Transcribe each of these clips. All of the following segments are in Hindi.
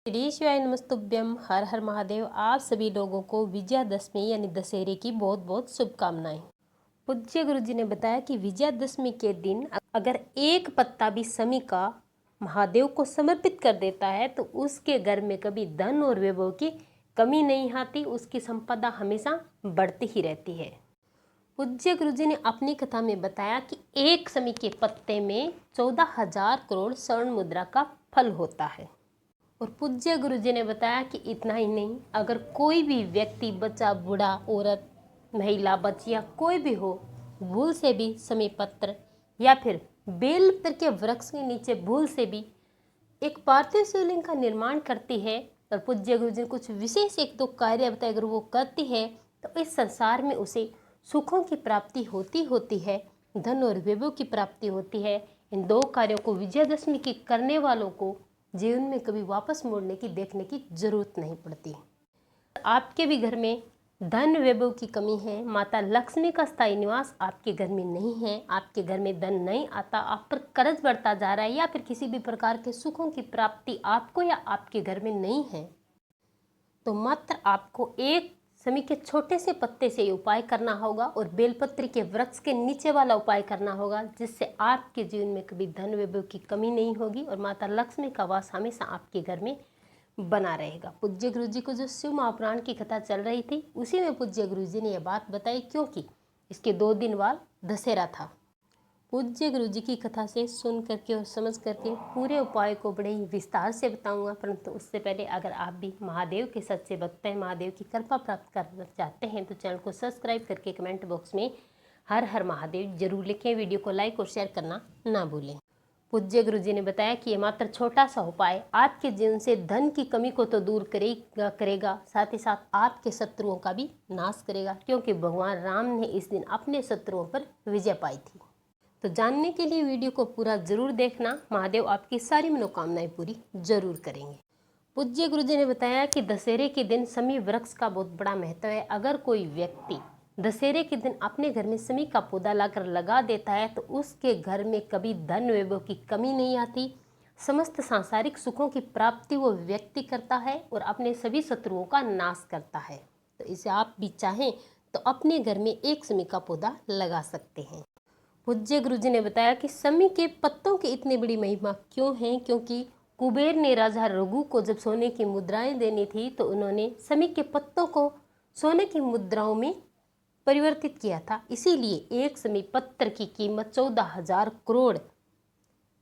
श्री शिवाय नमस्तुभ्यम। हर हर महादेव। आप सभी लोगों को विजयादशमी यानी दशहरे की बहुत बहुत शुभकामनाएं। पूज्य गुरु जी ने बताया कि विजयादशमी के दिन अगर एक पत्ता भी समी का महादेव को समर्पित कर देता है तो उसके घर में कभी धन और वैभव की कमी नहीं आती, उसकी संपदा हमेशा बढ़ती ही रहती है। पूज्य गुरु जी ने अपनी कथा में बताया कि एक समी के पत्ते में 14,000 करोड़ स्वर्ण मुद्रा का फल होता है। और पूज्य गुरु जी ने बताया कि इतना ही नहीं, अगर कोई भी व्यक्ति, बच्चा, बूढ़ा, औरत, महिला, बच्चिया कोई भी हो, भूल से भी समी पत्र या फिर बेलपत्र के वृक्ष के नीचे भूल से भी एक पार्थिव शिवलिंग का निर्माण करती है और पूज्य गुरु जी ने कुछ विशेष एक दो कार्य बताए, अगर वो करती है तो इस संसार में उसे सुखों की प्राप्ति होती है, धन और वैभव की प्राप्ति होती है। इन दो कार्यों को विजयादशमी की करने वालों को जीवन में कभी वापस मोड़ने की देखने की जरूरत नहीं पड़ती। आपके भी घर में धन वैभव की कमी है, माता लक्ष्मी का स्थायी निवास आपके घर में नहीं है, आपके घर में धन नहीं आता, आप पर कर्ज बढ़ता जा रहा है या फिर किसी भी प्रकार के सुखों की प्राप्ति आपको या आपके घर में नहीं है, तो मात्र आपको एक समी के छोटे से पत्ते से उपाय करना होगा और बेलपत्र के वृक्ष के नीचे वाला उपाय करना होगा, जिससे आपके जीवन में कभी धन वैभव की कमी नहीं होगी और माता लक्ष्मी का वास हमेशा आपके घर में बना रहेगा। पूज्य गुरु जी को जो शिव महापुराण की कथा चल रही थी उसी में पूज्य गुरु जी ने यह बात बताई, क्योंकि इसके 2 दिन बाद दशहरा था। पूज्य गुरु जी की कथा से सुन करके और समझ करके पूरे उपाय को बड़े ही विस्तार से बताऊंगा, परंतु उससे पहले अगर आप भी महादेव के सच्चे भक्त हैं, महादेव की कृपा प्राप्त करना चाहते हैं, तो चैनल को सब्सक्राइब करके कमेंट बॉक्स में हर हर महादेव जरूर लिखें। वीडियो को लाइक और शेयर करना ना भूलें। पूज्य गुरु जी ने बताया कि ये मात्र छोटा सा उपाय आपके जीवन से धन की कमी को तो दूर करेगा, साथ ही साथ आपके शत्रुओं का भी नाश करेगा, क्योंकि भगवान राम ने इस दिन अपने शत्रुओं पर विजय पाई थी। तो जानने के लिए वीडियो को पूरा जरूर देखना, महादेव आपकी सारी मनोकामनाएं पूरी जरूर करेंगे। पूज्य गुरु जी ने बताया कि दशहरे के दिन समी वृक्ष का बहुत बड़ा महत्व है। अगर कोई व्यक्ति दशहरे के दिन अपने घर में समी का पौधा लाकर लगा देता है तो उसके घर में कभी धन वैभव की कमी नहीं आती, समस्त सांसारिक सुखों की प्राप्ति वो व्यक्ति करता है और अपने सभी शत्रुओं का नाश करता है। तो इसे आप भी चाहें तो अपने घर में एक समी का पौधा लगा सकते हैं। पूज्य गुरु जी ने बताया कि समी के पत्तों की इतनी बड़ी महिमा क्यों है, क्योंकि कुबेर ने राजा रघु को जब सोने की मुद्राएं देनी थी तो उन्होंने समी के पत्तों को सोने की मुद्राओं में परिवर्तित किया था। इसीलिए एक समी पत्र की कीमत 14,000 करोड़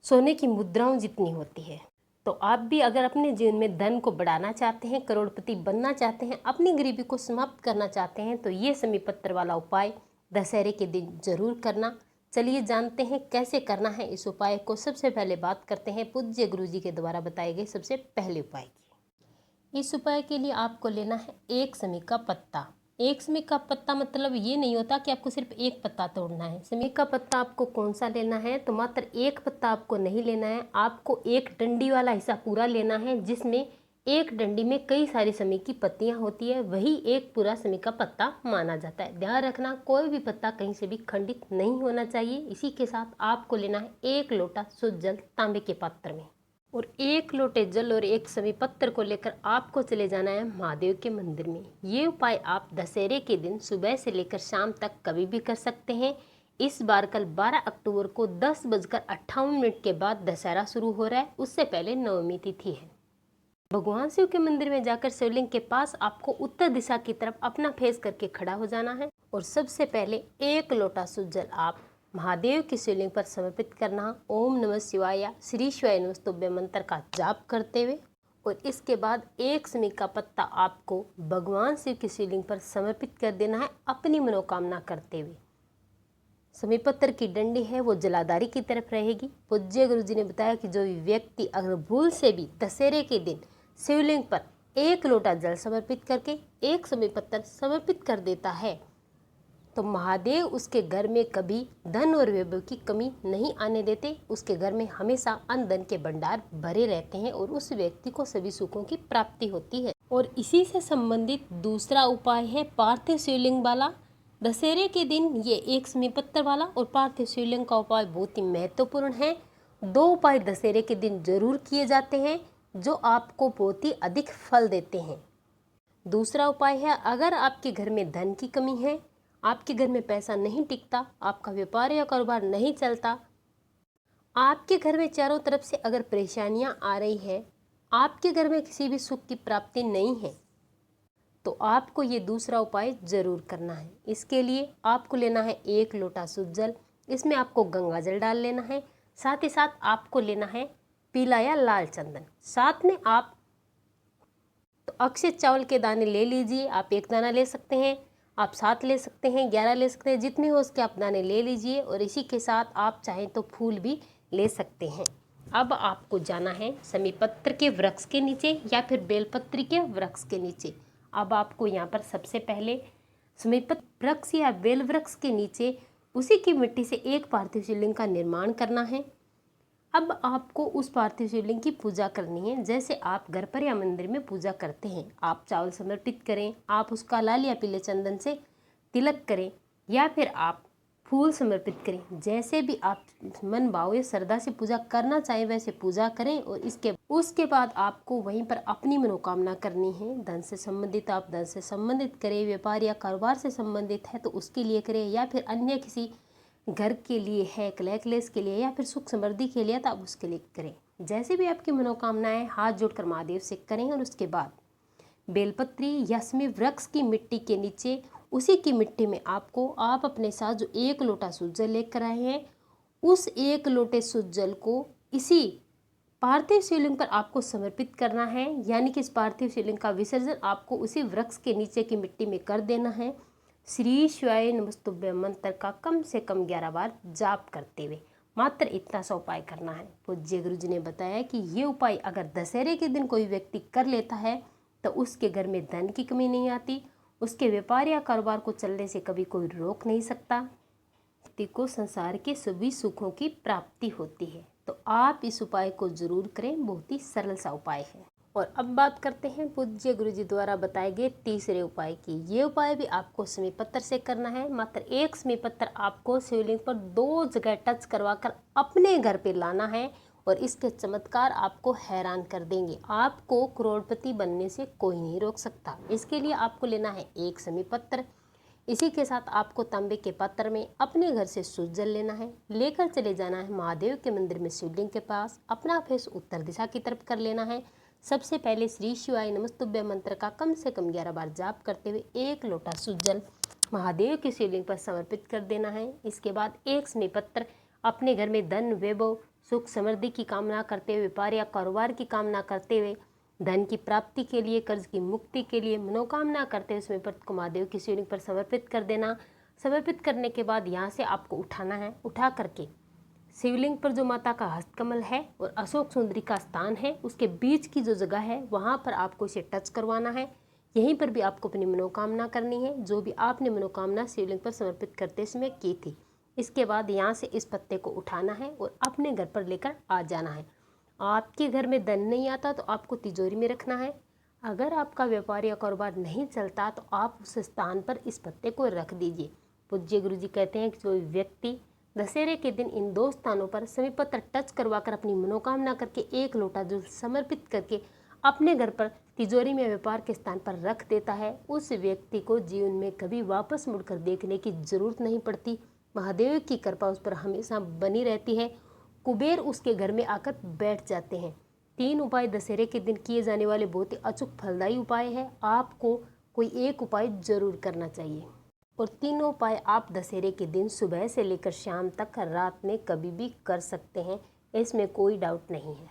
सोने की मुद्राओं जितनी होती है। तो आप भी अगर अपने जीवन में धन को बढ़ाना चाहते हैं, करोड़पति बनना चाहते हैं, अपनी गरीबी को समाप्त करना चाहते हैं, तो ये समी पत्र वाला उपाय दशहरे के दिन जरूर करना। चलिए जानते हैं कैसे करना है इस उपाय को। सबसे पहले बात करते हैं पूज्य गुरु जी के द्वारा बताए गए सबसे पहले उपाय की। इस उपाय के लिए आपको लेना है एक समी का पत्ता। एक समी का पत्ता मतलब ये नहीं होता कि आपको सिर्फ एक पत्ता तोड़ना है। समी का पत्ता आपको कौन सा लेना है, तो मात्र एक पत्ता आपको नहीं लेना है, आपको एक डंडी वाला हिस्सा पूरा लेना है, जिसमें एक डंडी में कई सारी समी की पत्तियां होती है, वही एक पूरा समी का पत्ता माना जाता है। ध्यान रखना, कोई भी पत्ता कहीं से भी खंडित नहीं होना चाहिए। इसी के साथ आपको लेना है 1 लोटा शुद्ध जल तांबे के पात्र में, और 1 लोटे जल और एक समी पत्र को लेकर आपको चले जाना है महादेव के मंदिर में। ये उपाय आप दशहरे के दिन सुबह से लेकर शाम तक कभी भी कर सकते हैं। इस बार कल 12 अक्टूबर को 10:58 के बाद दशहरा शुरू हो रहा है, उससे पहले नवमी तिथि है। भगवान शिव के मंदिर में जाकर शिवलिंग के पास आपको उत्तर दिशा की तरफ अपना फेस करके खड़ा हो जाना है और सबसे पहले 1 लोटा शुद्ध जल आप महादेव की शिवलिंग पर समर्पित करना। ओम नमः शिवाय, श्री शिवाय नमस्तुभ्य मंत्र का जाप करते हुए, और इसके बाद एक समी का पत्ता आपको भगवान शिव की शिवलिंग पर समर्पित कर देना है अपनी मनोकामना करते हुए। समी पत्र की डंडी है वो जलाधारी की तरफ रहेगी। पूज्य गुरु जी ने बताया कि जो व्यक्ति अगर भूल से भी दशहरे के दिन शिवलिंग पर 1 लोटा जल समर्पित करके एक समी पत्र समर्पित कर देता है तो महादेव उसके घर में कभी धन और वैभव की कमी नहीं आने देते। उसके घर में हमेशा अन्न धन के भंडार भरे रहते हैं और उस व्यक्ति को सभी सुखों की प्राप्ति होती है। और इसी से संबंधित दूसरा उपाय है पार्थिव शिवलिंग वाला। दशहरे के दिन ये एक समी पत्र वाला और पार्थिव शिवलिंग का उपाय बहुत ही महत्वपूर्ण है। 2 उपाय दशहरे के दिन जरूर किए जाते हैं। जो आपको बहुत ही अधिक फल देते हैं। दूसरा उपाय है, अगर आपके घर में धन की कमी है, आपके घर में पैसा नहीं टिकता, आपका व्यापार या कारोबार नहीं चलता, आपके घर में चारों तरफ से अगर परेशानियां आ रही है, आपके घर में किसी भी सुख की प्राप्ति नहीं है, तो आपको ये दूसरा उपाय जरूर करना है। इसके लिए आपको लेना है 1 लोटा शुद्ध जल, इसमें आपको गंगा जल डाल लेना है। साथ ही साथ आपको लेना है पीला या लाल चंदन। साथ में आप तो अक्षय चावल के दाने ले लीजिए। आप 1 दाना ले सकते हैं, आप 7 ले सकते हैं, 11 ले सकते हैं, जितने हो उसके आप दाने ले लीजिए। और इसी के साथ आप चाहें तो फूल भी ले सकते हैं। अब आपको जाना है समीपत्र के वृक्ष के नीचे या फिर बेलपत्री के वृक्ष के नीचे। अब आपको यहाँ पर सबसे पहले समीपत्र वृक्ष या बेल वृक्ष के नीचे उसी की मिट्टी से एक पार्थिव शिवलिंग का निर्माण करना है। अब आपको उस पार्थिव शिवलिंग की पूजा करनी है, जैसे आप घर पर या मंदिर में पूजा करते हैं। आप चावल समर्पित करें, आप उसका लाल या पीले चंदन से तिलक करें, या फिर आप फूल समर्पित करें। जैसे भी आप मन भाव या श्रद्धा से पूजा करना चाहें वैसे पूजा करें। और उसके बाद आपको वहीं पर अपनी मनोकामना करनी है। धन से संबंधित आप धन से संबंधित करें, व्यापार या कारोबार से संबंधित है तो उसके लिए करें, या फिर अन्य किसी घर के लिए है, कलह क्लेश के लिए, या फिर सुख समृद्धि के लिए, तो आप उसके लिए करें। जैसे भी आपकी मनोकामनाएं हाथ जोड़कर महादेव से करें। और उसके बाद बेलपत्री या समी वृक्ष की मिट्टी के नीचे उसी की मिट्टी में आप अपने साथ जो 1 लोटा शुद्ध जल लेकर आए हैं, उस 1 लोटे शुद्ध जल को इसी पार्थिव शिवलिंग पर आपको समर्पित करना है। यानी कि इस पार्थिव शिवलिंग का विसर्जन आपको उसी वृक्ष के नीचे की मिट्टी में कर देना है। श्री शिवाय नमस्तुभ्यं मंत्र का कम से कम 11 बार जाप करते हुए मात्र इतना सा उपाय करना है। पूज्य गुरु जी ने बताया कि ये उपाय अगर दशहरे के दिन कोई व्यक्ति कर लेता है तो उसके घर में धन की कमी नहीं आती, उसके व्यापार या कारोबार को चलने से कभी कोई रोक नहीं सकता, व्यक्ति को संसार के सभी सुखों की प्राप्ति होती है। तो आप इस उपाय को जरूर करें, बहुत ही सरल सा उपाय है। और अब बात करते हैं पूज्य गुरु जी द्वारा बताए गए तीसरे उपाय की। ये उपाय भी आपको समीपत्र से करना है। मात्र एक समीपत्र आपको शिवलिंग पर 2 जगह टच करवाकर अपने घर पे लाना है और इसके चमत्कार आपको हैरान कर देंगे। आपको करोड़पति बनने से कोई नहीं रोक सकता। इसके लिए आपको लेना है 1 समीपत्र। इसी के साथ आपको तांबे के पात्र में अपने घर से शुद्ध जल लेना है, लेकर चले जाना है महादेव के मंदिर में शिवलिंग के पास। अपना फेस उत्तर दिशा की तरफ कर लेना है। सबसे पहले श्री शिवाय नमस्तुभ्यं मंत्र का कम से कम 11 बार जाप करते हुए 1 लोटा शुद्ध जल महादेव की शिवलिंग पर समर्पित कर देना है। इसके बाद 1 समीपत्र अपने घर में धन वैभव सुख समृद्धि की कामना करते हुए, व्यापार या कारोबार की कामना करते हुए, धन की प्राप्ति के लिए, कर्ज की मुक्ति के लिए मनोकामना करते हुए समीपत्र को महादेव की शिवलिंग पर समर्पित कर देना। समर्पित करने के बाद यहाँ से आपको उठाना है। उठा करके शिवलिंग पर जो माता का हस्तकमल है और अशोक सुंदरी का स्थान है, उसके बीच की जो जगह है वहाँ पर आपको इसे टच करवाना है। यहीं पर भी आपको अपनी मनोकामना करनी है, जो भी आपने मनोकामना शिवलिंग पर समर्पित करते समय की थी। इसके बाद यहाँ से इस पत्ते को उठाना है और अपने घर पर लेकर आ जाना है। आपके घर में धन नहीं आता तो आपको तिजोरी में रखना है। अगर आपका व्यापार या कारोबार नहीं चलता तो आप उस स्थान पर इस पत्ते को रख दीजिए। पूज्य गुरु जी कहते हैं कि जो व्यक्ति दशहरे के दिन इन 2 स्थानों पर समीपत्र टच करवाकर अपनी मनोकामना करके 1 लोटा जल समर्पित करके अपने घर पर तिजोरी में व्यापार के स्थान पर रख देता है, उस व्यक्ति को जीवन में कभी वापस मुड़कर देखने की जरूरत नहीं पड़ती। महादेव की कृपा उस पर हमेशा बनी रहती है। कुबेर उसके घर में आकर बैठ जाते हैं। 3 उपाय दशहरे के दिन किए जाने वाले बहुत ही अचूक फलदायी उपाय है। आपको कोई एक उपाय जरूर करना चाहिए और तीनों उपाय आप दशहरे के दिन सुबह से लेकर शाम तक रात में कभी भी कर सकते हैं, इसमें कोई डाउट नहीं है।